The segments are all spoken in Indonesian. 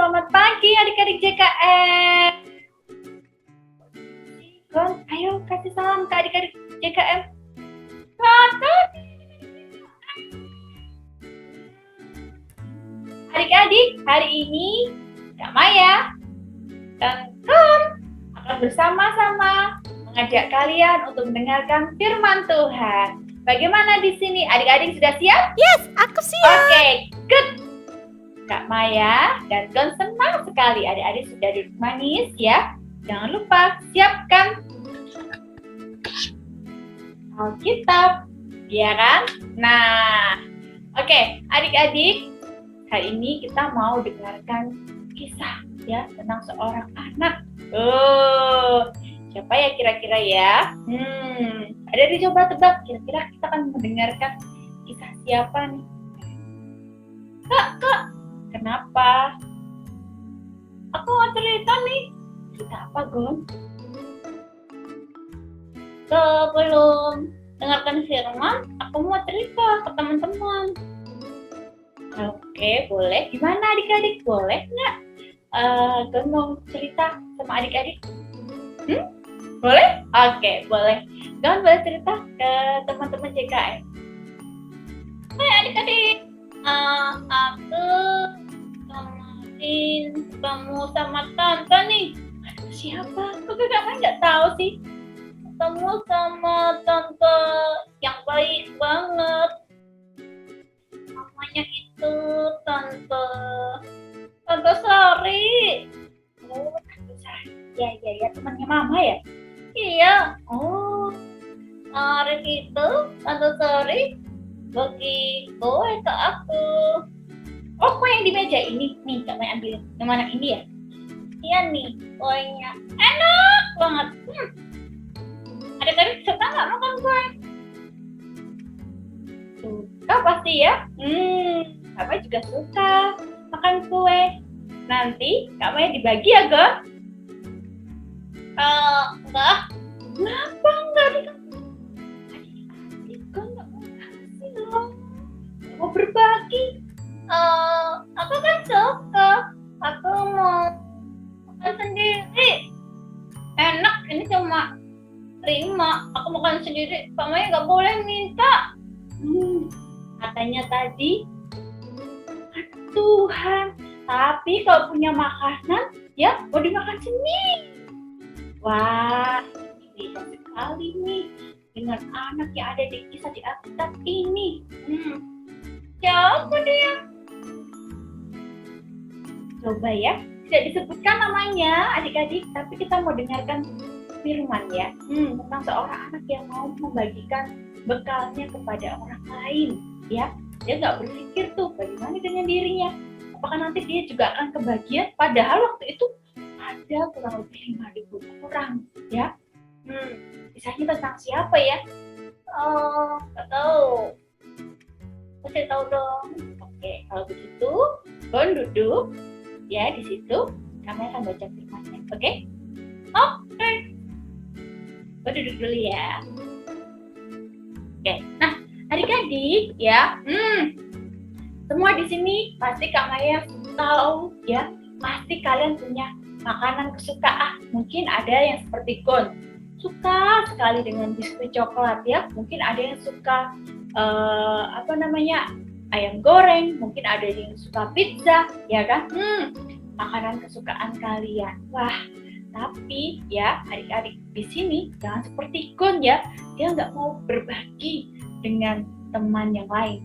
Selamat pagi adik-adik JKM. Gon, ayo kasih salam ke adik-adik JKM. Selamat pagi. Adik-adik, hari ini Kak Maya dan Gon akan bersama-sama mengajak kalian untuk mendengarkan firman Tuhan. Bagaimana di sini? Adik-adik sudah siap? Yes, aku siap. Oke, good. Kak Maya dan Gon senang sekali adik-adik sudah duduk manis ya. Jangan lupa siapkan Alkitab, ya kan? Nah, oke, adik-adik, hari ini kita mau dengarkan kisah ya tentang seorang anak. Oh, siapa ya kira-kira ya? Ada dicoba tebak, kira-kira kita akan mendengarkan kisah siapa nih? Kak, kenapa? Aku mau cerita nih. Cerita apa, Gon? Sebelum dengarkan firman, aku mau cerita ke teman-teman. Oke, boleh. Gimana adik-adik? Boleh nggak? Gon mau cerita sama adik-adik? Boleh? Oke, boleh. Gon boleh cerita ke teman-teman JKM. Hai adik-adik. Aku kemarin ketemu sama tante nih. Siapa? Kok kakak nggak tahu sih? Ketemu sama tante yang baik banget. Namanya itu tante Sari. Oh, tante Sari. Ya, temannya mama ya? Iya. Oh, kemarin itu tante Sari bagi kue ke aku. Oh, kue yang di meja ini. Nih, Kak Maya ambil. Yang mana ini ya? Iya nih, kuenya. Enak banget. Adik-adik suka nggak makan kue? Suka pasti ya? Kak Maya juga suka makan kue. Nanti Kak Maya dibagi ya, Gon? Enggak. Kenapa enggak dikasih? Adik-adik Gon nggak mau kasih loh. Mau berbagi. Aku kan suka. Aku mau makan sendiri. Enak, ini cuma 5. Aku makan sendiri. Kak Maya nggak boleh minta. Katanya tadi Tuhan. Tapi kalau punya makanan, ya mau dimakan sendiri. Wah, ini bisa sekali nih dengan anak yang ada di kisah di Alkitab ini. Siapa dia? Coba ya, tidak disebutkan namanya adik-adik, tapi kita mau dengarkan firman ya, tentang seorang anak yang mau membagikan bekalnya kepada orang lain ya. Dia nggak berpikir tuh bagaimana dengan dirinya, apakah nanti dia juga akan kebagian, padahal waktu itu ada kurang lebih 5.000 orang ya. Kisahnya tentang siapa ya? Nggak tahu. Saya tahu dong. Oke, kalau begitu Gon duduk ya di situ, kami akan baca firman-nya. Oke? Gon duduk dulu ya. Oke. Nah, adik-adik ya, semua di sini pasti Kak Maya tahu ya, pasti kalian punya makanan kesukaan. Mungkin ada yang seperti Gon, suka sekali dengan biskuit coklat ya. Mungkin ada yang suka ayam goreng, mungkin ada yang suka pizza, ya kan? Makanan kesukaan kalian. Wah, tapi ya adik-adik di sini jangan seperti Gon ya, dia nggak mau berbagi dengan teman yang lain.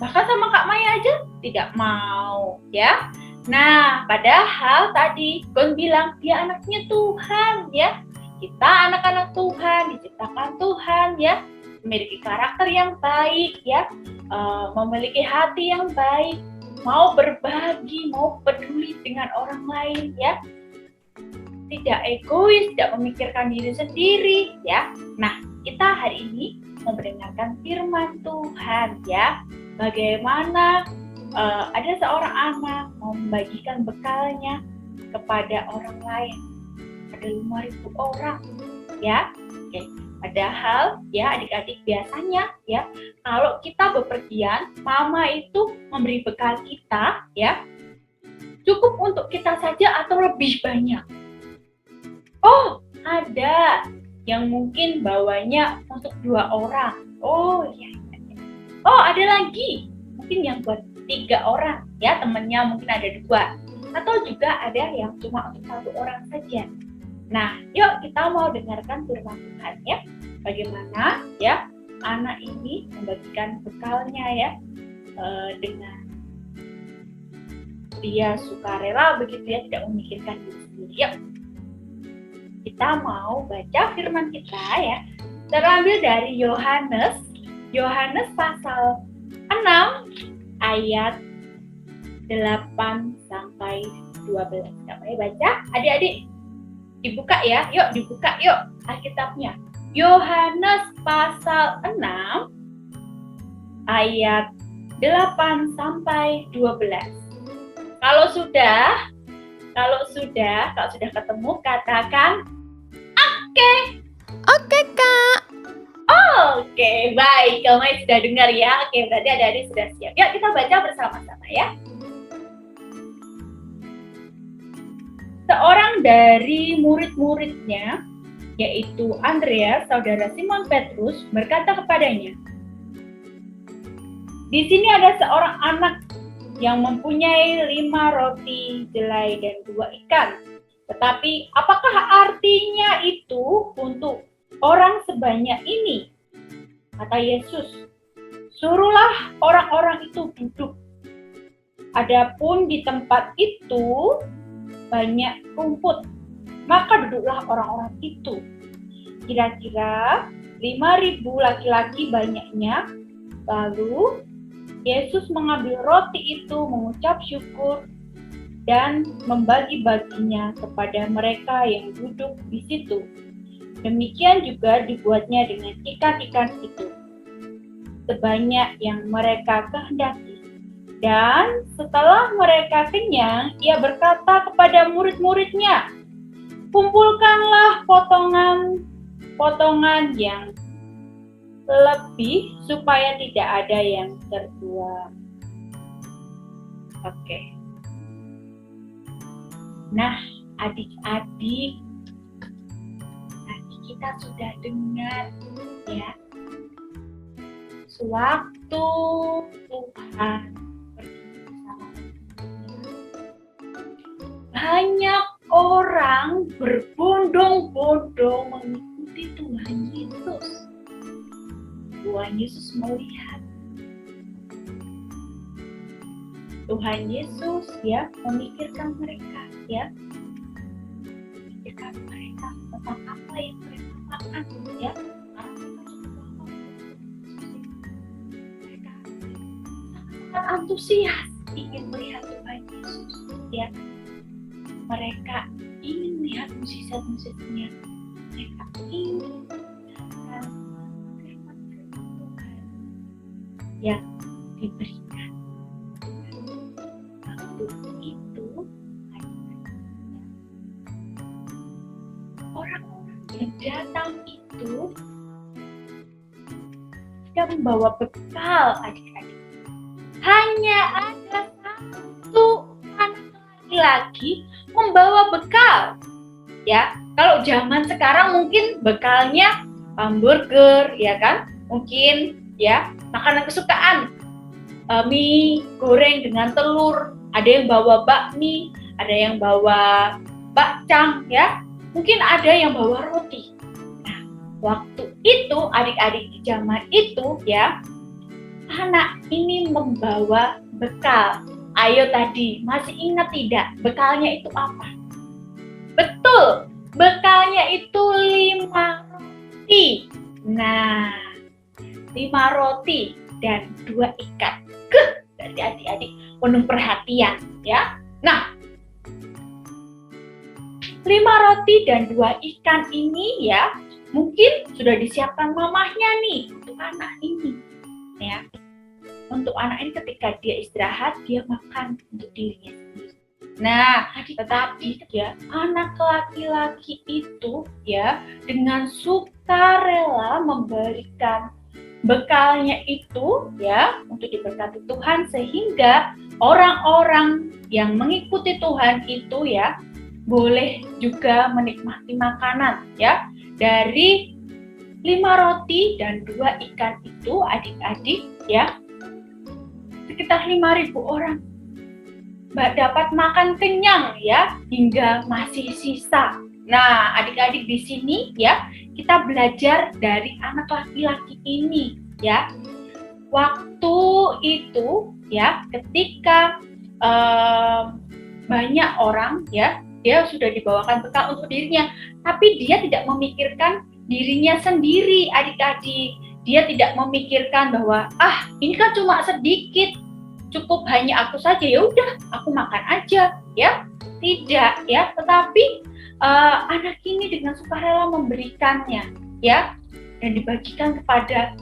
Bahkan sama Kak Maya aja tidak mau ya. Nah, padahal tadi Gon bilang dia anaknya Tuhan ya. Kita anak-anak Tuhan, diciptakan Tuhan ya, memiliki karakter yang baik ya, memiliki hati yang baik, mau berbagi, mau peduli dengan orang lain ya, tidak egois, tidak memikirkan diri sendiri ya. Nah, kita hari ini mendengarkan firman Tuhan ya, bagaimana ada seorang anak mau membagikan bekalnya kepada orang lain. Ada 5.000 orang ya. Oke. Padahal ya adik-adik biasanya ya kalau kita bepergian, mama itu memberi bekal kita ya cukup untuk kita saja atau lebih banyak? Oh, ada yang mungkin bawanya untuk 2 orang. Oh iya. Oh, ada lagi mungkin yang buat 3 orang ya, temennya mungkin ada 2. Atau juga ada yang cuma untuk 1 orang saja. Nah, yuk kita mau dengarkan firman Tuhan ya. Bagaimana ya anak ini membagikan bekalnya ya, dengan dia sukarela begitu ya, tidak memikirkan diri sendiri. Yuk, kita mau baca firman kita ya, terambil dari Yohanes pasal 6 ayat 8 sampai 12. Kami baca, adik-adik dibuka ya, yuk dibuka yuk Alkitabnya. Yohanes pasal 6 ayat 8 sampai 12. Kalau sudah ketemu katakan oke. Oke, Kak. Oke, baik. Kamu sudah dengar ya. Oke, berarti adik-adik sudah siap. Yuk kita baca bersama-sama ya. Seorang dari murid-muridnya, yaitu Andreas, saudara Simon Petrus, berkata kepadanya, "Di sini ada seorang anak yang mempunyai 5 roti jelai dan 2 ikan. Tetapi apakah artinya itu untuk orang sebanyak ini?" Kata Yesus, "Suruhlah orang-orang itu duduk." Adapun di tempat itu banyak rumput, maka duduklah orang-orang itu. Kira-kira 5.000 laki-laki banyaknya. Lalu Yesus mengambil roti itu, mengucap syukur, dan membagi-baginya kepada mereka yang duduk di situ. Demikian juga dibuatnya dengan ikan-ikan itu, sebanyak yang mereka kehendaki. Dan setelah mereka kenyang, ia berkata kepada murid-muridnya, "Kumpulkanlah potongan-potongan yang lebih supaya tidak ada yang terbuang." Oke. Nah, adik-adik, tadi kita sudah dengar ya, sewaktu Tuhan banyak orang berbondong-bondong mengikuti Tuhan Yesus. Tuhan Yesus melihat, Tuhan Yesus ya memikirkan mereka ya, memikirkan mereka tentang apa yang mereka makan ya. Mereka sangat antusias ingin melihat Tuhan Yesus ya. Mereka ingin melihat mukjizat-mukjizatnya. Mereka ingin melihat firman-firman Tuhan yang diberikan. Waktu itu orang-orang yang datang itu sudah membawa bekal, adik-adik. Hanya ada satu anak laki-laki membawa bekal ya. Kalau zaman sekarang mungkin bekalnya hamburger ya kan, mungkin ya makanan kesukaan, mie goreng dengan telur, ada yang bawa bakmi, ada yang bawa bakcang ya, mungkin ada yang bawa roti. Nah, waktu itu adik-adik di zaman itu ya, anak ini membawa bekal. Ayo tadi, masih ingat tidak bekalnya itu apa? Betul, bekalnya itu 5 roti. Nah, 5 roti dan 2 ikan. Berarti adik-adik penuh perhatian ya. Nah, 5 roti dan 2 ikan ini ya, mungkin sudah disiapkan mamahnya nih untuk anak ini ya. Untuk anak ini ketika dia istirahat, dia makan untuk dirinya sendiri. Nah, tetapi ya, anak laki-laki itu ya dengan sukarela memberikan bekalnya itu ya untuk diberkati Tuhan, sehingga orang-orang yang mengikuti Tuhan itu ya boleh juga menikmati makanan ya dari 5 roti dan 2 ikan itu adik-adik ya sekitar 5.000 orang dapat makan kenyang ya hingga masih sisa. Nah, adik-adik di sini ya kita belajar dari anak laki-laki ini ya. Waktu itu ya ketika banyak orang ya dia sudah dibawakan bekal untuk dirinya, tapi dia tidak memikirkan dirinya sendiri adik-adik. Dia tidak memikirkan bahwa ini kan cuma sedikit, cukup hanya aku saja, ya udah aku makan aja ya. Tidak ya, tetapi anak ini dengan sukarela memberikannya ya dan dibagikan kepada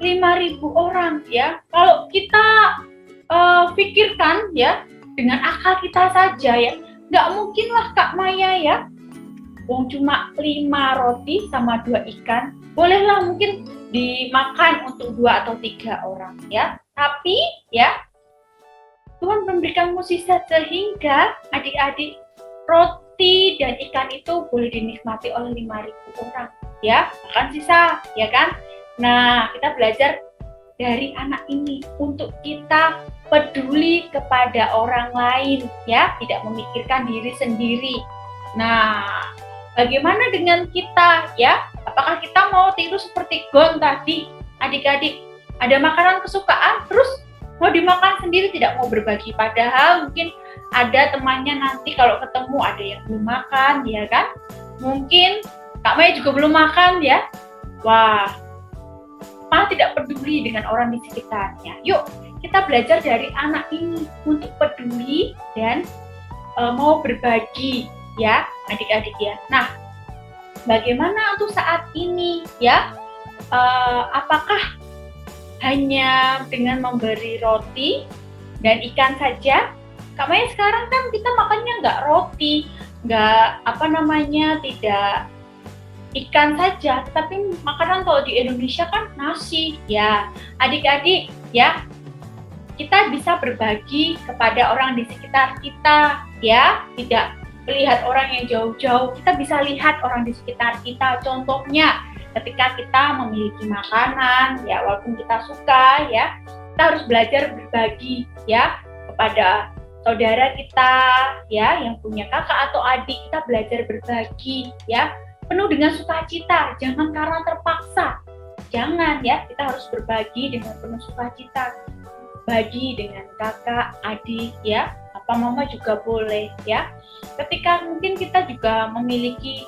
5.000 orang ya. Kalau kita pikirkan ya dengan akal kita saja ya, nggak mungkin lah Kak Maya ya. Wong cuma 5 roti sama 2 ikan, bolehlah mungkin dimakan untuk 2 atau 3 orang ya. Tapi ya Tuhan memberikan mukjizat sehingga adik-adik roti dan ikan itu boleh dinikmati oleh 5.000 orang ya, bahkan sisa ya kan. Nah, kita belajar dari anak ini untuk kita peduli kepada orang lain ya, tidak memikirkan diri sendiri. Nah, bagaimana dengan kita ya? Apakah kita mau tiru seperti Gon tadi? Adik-adik, ada makanan kesukaan terus mau dimakan sendiri, tidak mau berbagi, padahal mungkin ada temannya nanti kalau ketemu ada yang belum makan ya kan? Mungkin Kak Maya juga belum makan ya. Wah, malah tidak peduli dengan orang di sekitarnya. Yuk, kita belajar dari anak ini untuk peduli dan mau berbagi ya adik-adik ya. Nah, bagaimana untuk saat ini ya? Apakah hanya dengan memberi roti dan ikan saja? Kak Maya sekarang kan kita makannya nggak roti, nggak tidak ikan saja, tapi makanan kalau di Indonesia kan nasi ya. Adik-adik ya, kita bisa berbagi kepada orang di sekitar kita ya, tidak melihat orang yang jauh-jauh, kita bisa lihat orang di sekitar kita. Contohnya ketika kita memiliki makanan ya, walaupun kita suka ya, kita harus belajar berbagi ya kepada saudara kita ya yang punya kakak atau adik. Kita belajar berbagi ya penuh dengan sukacita, jangan karena terpaksa. Jangan ya, kita harus berbagi dengan penuh sukacita. Bagi dengan kakak, adik ya, papa mama juga boleh ya. Ketika mungkin kita juga memiliki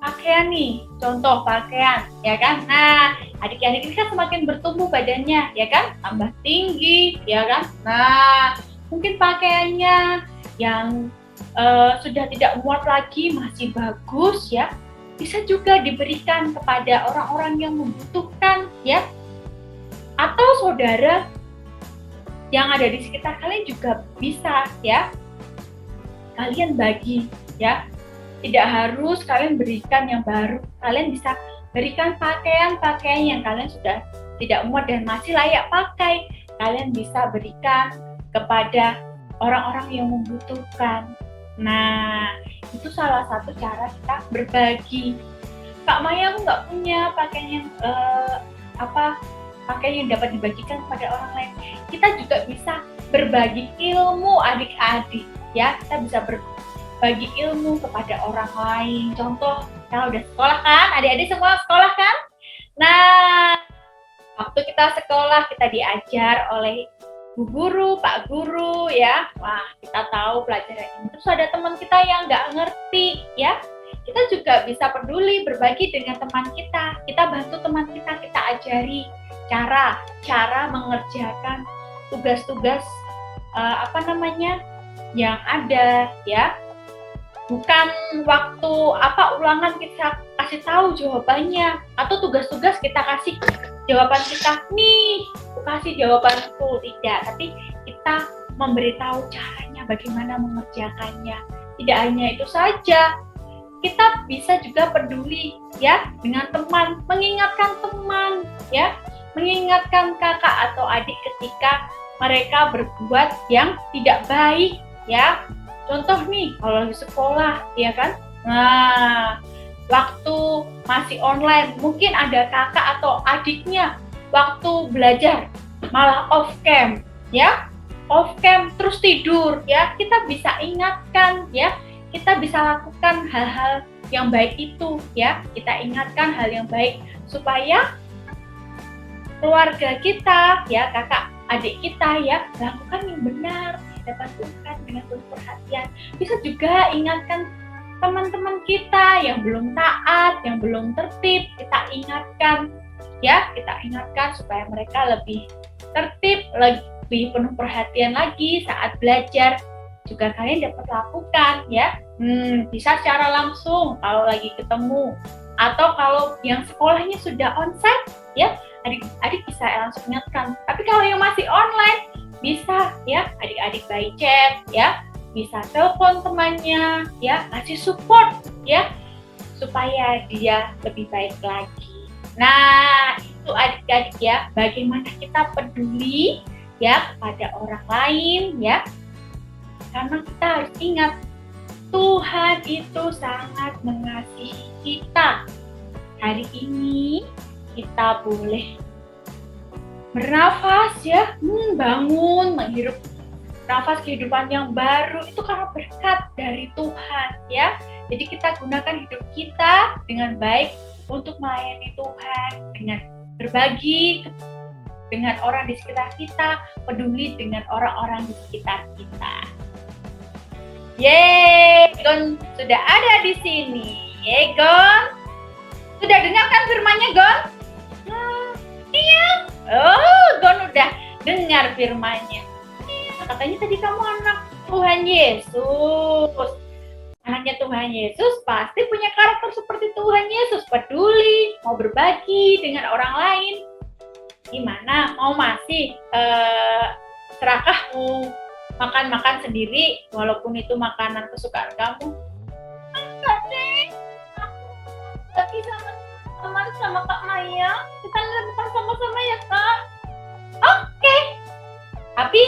pakaian nih, contoh pakaian ya kan. Nah, adik-adik ini kan semakin bertumbuh badannya ya kan, tambah tinggi ya kan. Nah, mungkin pakaiannya yang sudah tidak muat lagi, masih bagus ya, bisa juga diberikan kepada orang-orang yang membutuhkan ya, atau saudara yang ada di sekitar kalian juga bisa ya, kalian bagi ya. Tidak harus kalian berikan yang baru, kalian bisa berikan pakaian-pakaian yang kalian sudah tidak muat dan masih layak pakai, kalian bisa berikan kepada orang-orang yang membutuhkan. Nah, itu salah satu cara kita berbagi. Kak Maya, aku nggak punya pakaian yang pakaian yang dapat dibagikan kepada orang lain. Kita juga bisa berbagi ilmu adik-adik ya. Kita bisa berbagi ilmu kepada orang lain. Contoh, kita udah sekolah kan? Adik-adik semua sekolah kan? Nah, waktu kita sekolah kita diajar oleh Bu Guru, Pak Guru ya. Wah, kita tahu pelajaran ini. Terus ada teman kita yang nggak ngerti ya. Kita juga bisa peduli, berbagi dengan teman kita. Kita bantu teman kita, kita ajari cara mengerjakan tugas-tugas yang ada ya. Bukan waktu ulangan kita kasih tahu jawabannya, atau tugas-tugas kita kasih jawaban kita, nih kasih jawabanku, tidak, tapi kita memberitahu caranya bagaimana mengerjakannya. Tidak hanya itu saja, kita bisa juga peduli ya dengan teman, mengingatkan teman ya, mengingatkan kakak atau adik ketika mereka berbuat yang tidak baik, ya. Contoh nih, kalau di sekolah, ya kan? Nah, waktu masih online, mungkin ada kakak atau adiknya waktu belajar malah off cam, ya. Off cam terus tidur, ya. Kita bisa ingatkan, ya. Kita bisa lakukan hal-hal yang baik itu, ya. Kita ingatkan hal yang baik supaya keluarga kita, ya, kakak adik kita, ya, lakukan yang benar di hadapan Tuhan dengan penuh perhatian. Bisa juga ingatkan teman-teman kita yang belum taat, yang belum tertib, kita ingatkan, ya, kita ingatkan supaya mereka lebih tertib, lebih penuh perhatian lagi saat belajar. Juga kalian dapat lakukan, ya. Bisa secara langsung kalau lagi ketemu, atau kalau yang sekolahnya sudah onsite, ya, adik-adik bisa langsung ingatkan. Tapi kalau yang masih online, bisa, ya, adik-adik by chat, ya, bisa telepon temannya, ya, kasih support, ya, supaya dia lebih baik lagi. Nah, itu adik-adik, ya, bagaimana kita peduli, ya, kepada orang lain, ya, karena kita harus ingat Tuhan itu sangat mengasihi kita. Hari ini kita boleh bernafas, ya, bangun, menghirup nafas kehidupan yang baru itu karena berkat dari Tuhan, ya. Jadi kita gunakan hidup kita dengan baik untuk melayani Tuhan, dengan berbagi dengan orang di sekitar kita, peduli dengan orang-orang di sekitar kita. Yeay, Gon sudah ada di sini. Yeay, Gon. Sudah dengarkan firman-Nya, Gon? Iya. Oh, Gon udah dengar firman-Nya. Katanya tadi kamu anak Tuhan Yesus. Anaknya Tuhan Yesus pasti punya karakter seperti Tuhan Yesus, peduli, mau berbagi dengan orang lain. Gimana? Mau masih serakah mau makan-makan sendiri walaupun itu makanan kesukaan kamu? Enggak deh. Aku lagi sama Kak Maya. Kita makan sama-sama ya, Kak. Oke. Tapi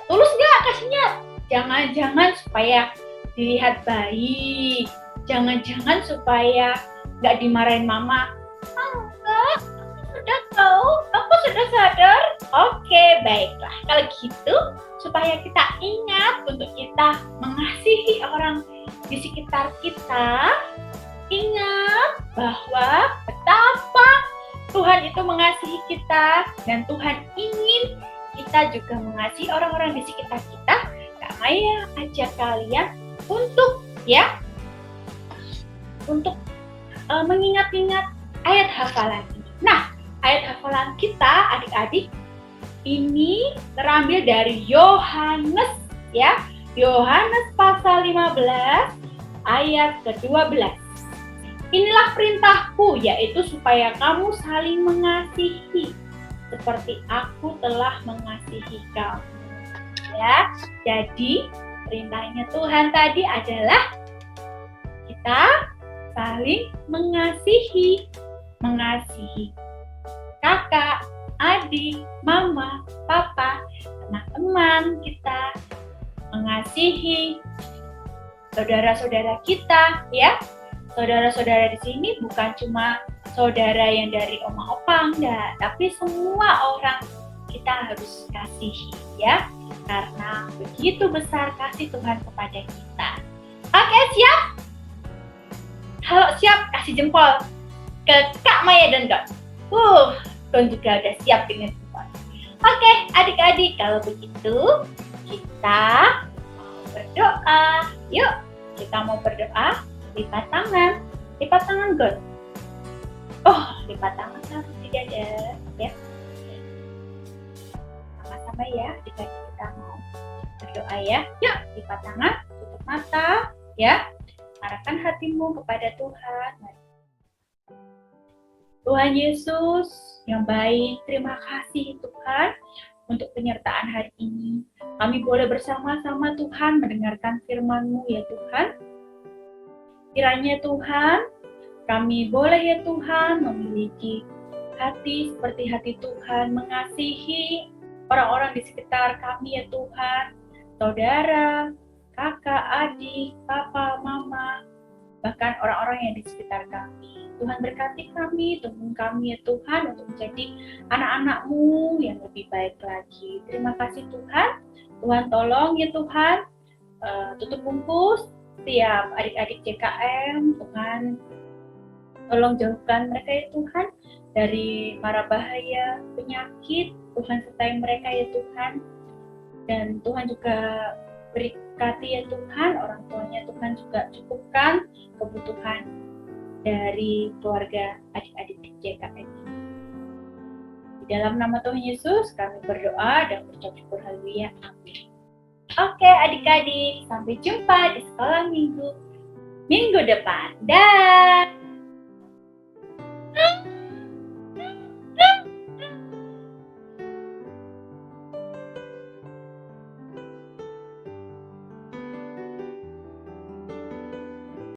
tulus nggak kasihnya? Jangan-jangan supaya dilihat baik, jangan-jangan supaya nggak dimarahin mama. Enggak, aku sudah tahu, aku sudah sadar. Oke, baiklah. Kalau gitu, supaya kita ingat untuk kita mengasihi orang di sekitar kita, ingat bahwa betapa Tuhan itu mengasihi kita dan Tuhan ingin kita juga mengasihi orang-orang di sekitar kita. Kak Maya ajak kalian untuk mengingat-ingat ayat hafalan ini. Nah, ayat hafalan kita adik-adik ini terambil dari Yohanes, ya. Yohanes pasal 15 ayat ke-12. Inilah perintahku, yaitu supaya kamu saling mengasihi seperti aku telah mengasihi kamu. Ya, jadi perintahnya Tuhan tadi adalah kita saling mengasihi kakak, adik, mama, papa, teman-teman kita, mengasihi saudara-saudara kita, ya. Saudara-saudara di sini bukan cuma saudara yang dari oma opa, enggak, tapi semua orang kita harus kasihi, ya. Karena begitu besar kasih Tuhan kepada kita. Oke, siap? Kalau siap, kasih jempol ke Kak Maya dan Gon. Gon juga udah siap dengan jempol. Oke, adik-adik, kalau begitu kita mau berdoa. Yuk, kita mau berdoa. Lipat tangan Gon. Lipat tangan harus di dada, ya. Sama-sama ya, jika kita mau berdoa, ya. Yuk, lipat tangan, tutup mata, ya. Arahkan hatimu kepada Tuhan. Tuhan Yesus yang baik, terima kasih Tuhan untuk penyertaan hari ini. Kami boleh bersama-sama Tuhan mendengarkan firman-Mu, ya Tuhan. Kiranya Tuhan, kami boleh ya Tuhan memiliki hati seperti hati Tuhan, mengasihi orang-orang di sekitar kami ya Tuhan, saudara, kakak, adik, papa, mama, bahkan orang-orang yang di sekitar kami. Tuhan berkati kami, tuntun kami ya Tuhan untuk menjadi anak-anak-Mu yang lebih baik lagi. Terima kasih Tuhan. Tuhan tolong ya Tuhan, tutup bungkus setiap adik-adik JKM. Tuhan tolong jauhkan mereka ya Tuhan dari mara bahaya, penyakit. Tuhan sertai mereka ya Tuhan. Dan Tuhan juga berkati ya Tuhan, orang tuanya Tuhan juga cukupkan kebutuhan dari keluarga adik-adik di JKM ini. Di dalam nama Tuhan Yesus kami berdoa dan berucap syukur, haleluya, amin. Oke adik-adik, sampai jumpa di sekolah minggu depan. Dah.